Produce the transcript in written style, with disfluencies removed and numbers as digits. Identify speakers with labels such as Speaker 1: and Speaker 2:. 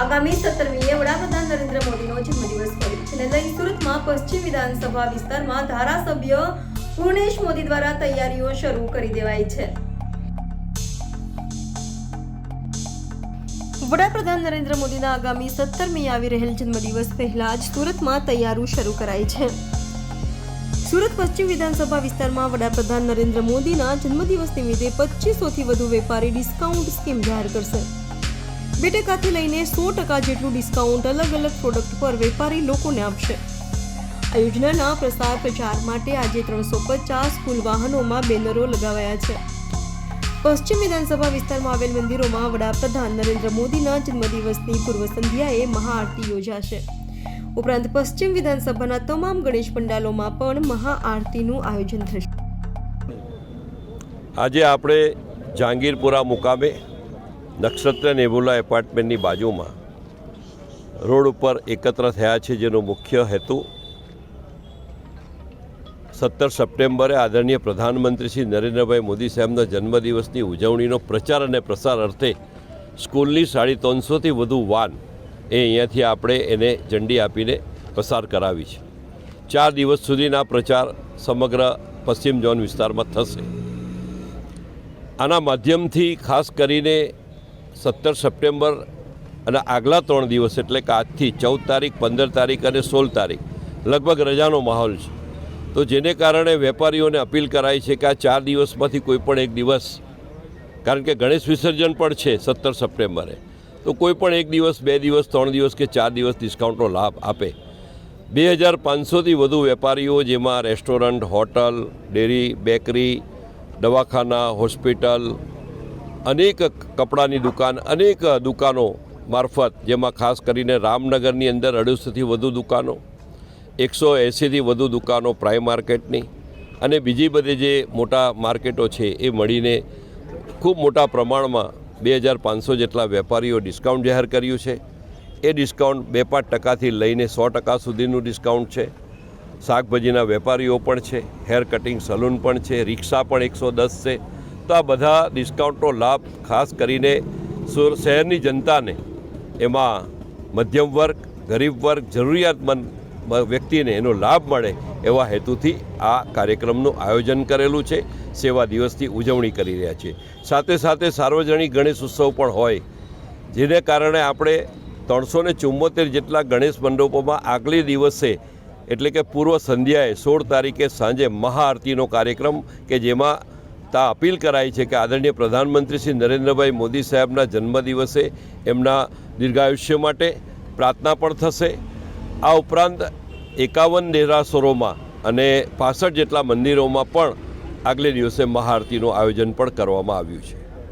Speaker 1: આગામી 17મીએ વડાપ્રધાન નરેન્દ્ર મોદીનો જન્મદિવસ હોય જેને લઈ સુરતમાં પશ્ચિમ વિધાનસભા વિસ્તારમાં ધારાસભ્ય પૂર્ણેશ મોદી દ્વારા તૈયારીઓ શરૂ કરી દેવાઈ છે। વડાપ્રધાન નરેન્દ્ર મોદીના આગામી 17મીએ આવી રહેલ જન્મદિવસ પહેલા જ સુરતમાં તૈયારી શરૂ કરાઈ છે। સુરત પશ્ચિમ વિધાનસભા વિસ્તારમાં વડાપ્રધાન નરેન્દ્ર મોદીના જન્મદિવસ નિમિત્તે 2500થી વધુ વેપારી ડિસ્કાઉન્ટ સ્કીમ જાહેર કરશે। 2% લઈને 100% જેટલું ડિસ્કાઉન્ટ અલગ અલગ પ્રોડક્ટ પર વેપારી લોકોને આપશે। આ યોજનાના પ્રસાર પ્રચાર માટે આજે 350 કુલ વાહનોમાં બેનરો લગાવાયા છે। પશ્ચિમ વિધાનસભા વિસ્તારમાં આવેલ મંદિરોમાં વડાપ્રધાન નરેન્દ્ર મોદીના જન્મદિવસની પૂર્વ સંધ્યાએ મહાઆરતી યોજાશે। ઉપરાંત પશ્ચિમ વિધાનસભાના તમામ ગણેશ પંડાલોમાં પણ મહાઆરતીનું આયોજન થશે।
Speaker 2: આજે આપણે જહાંગીરપુરા મુકામે નક્ષત્ર નેબુલા એપાર્ટમેન્ટની બાજુમાં રોડ ઉપર એકત્ર થયા છે, જેનો મુખ્ય હેતુ 17 સપ્ટેમ્બરે આદરણીય પ્રધાનમંત્રી શ્રી નરેન્દ્રભાઈ મોદી સાહેબના જન્મદિવસની ઉજવણીનો પ્રચાર અને પ્રસાર અર્થે સ્કૂલની 350થી વધુ વાન અહીંયાથી આપણે એને ઝંડી આપીને પસાર કરાવી છે। 4 દિવસ સુધીના પ્રચાર સમગ્ર પશ્ચિમ ઝોન વિસ્તારમાં થશે। આના માધ્યમથી ખાસ કરીને 17 સપ્ટેમ્બર અને આગલા 3 દિવસ એટલે કે આજથી 14 તારીખ, 15 તારીખ અને 16 તારીખ લગભગ રજાનો માહોલ છે। તો જેને કારણે વેપારીઓને અપીલ કરાઈ છે કે આ 4 દિવસમાંથી કોઈ પણ એક દિવસ, કારણ કે ગણેશ વિસર્જન પણ છે 17 સપ્ટેમ્બરે, તો કોઈ પણ એક દિવસ, 2 દિવસ, 3 દિવસ કે 4 દિવસ ડિસ્કાઉન્ટનો લાભ આપે। 2500થી વધુ વેપારીઓ, જેમાં રેસ્ટોરન્ટ, હોટલ, ડેરી, બેકરી, દવાખાના, હોસ્પિટલ, અનેક કપડાની દુકાન, અનેક દુકાનો મારફત, જેમાં ખાસ કરીને રામનગરની અંદર 250થી વધુ દુકાનો, 180થી વધુ દુકાનો પ્રાઇમ માર્કેટની અને બીજી બધી જે મોટા માર્કેટો છે એ મળીને ખૂબ મોટા પ્રમાણમાં 2500 જેટલા વેપારીઓ ડિસ્કાઉન્ટ જાહેર કર્યું છે। એ ડિસ્કાઉન્ટ 2-5%થી લઈને 100% સુધીનું ડિસ્કાઉન્ટ છે। શાકભાજીના વેપારીઓ પણ છે, હેર કટિંગ સલૂન પણ છે, રિક્ષા પણ 110 છે। તો આ બધા ડિસ્કાઉન્ટનો લાભ ખાસ કરીને શહેરની જનતાને, એમાં મધ્યમ વર્ગ, ગરીબ વર્ગ, જરૂરિયાતમંદ વ્યક્તિને એનો લાભ મળે એવા હેતુથી આ કાર્યક્રમનું આયોજન કરેલું છે। સેવા દિવસની ઉજવણી કરી રહ્યા છીએ। સાથે સાથે સાર્વજનિક ગણેશ ઉત્સવ પણ હોય, જેને કારણે આપણે 374 જેટલા ગણેશ મંડપોમાં આગલે દિવસે એટલે કે પૂર્વ સંધ્યાએ 16 તારીખે સાંજે મહાઆરતીનો કાર્યક્રમ, કે જેમાં અપીલ કરાઈ છે કે આદરણીય પ્રધાનમંત્રી શ્રી નરેન્દ્રભાઈ મોદી સાહેબના જન્મદિવસે એમના દીર્ઘાયુષ્ય માટે પ્રાર્થના પણ થશે। આ ઉપરાંત 51 દેરાસરોમાં અને 65 જેટલા મંદિરોમાં પણ આગલે દિવસે મહાઆરતીનું આયોજન પણ કરવામાં આવ્યું છે।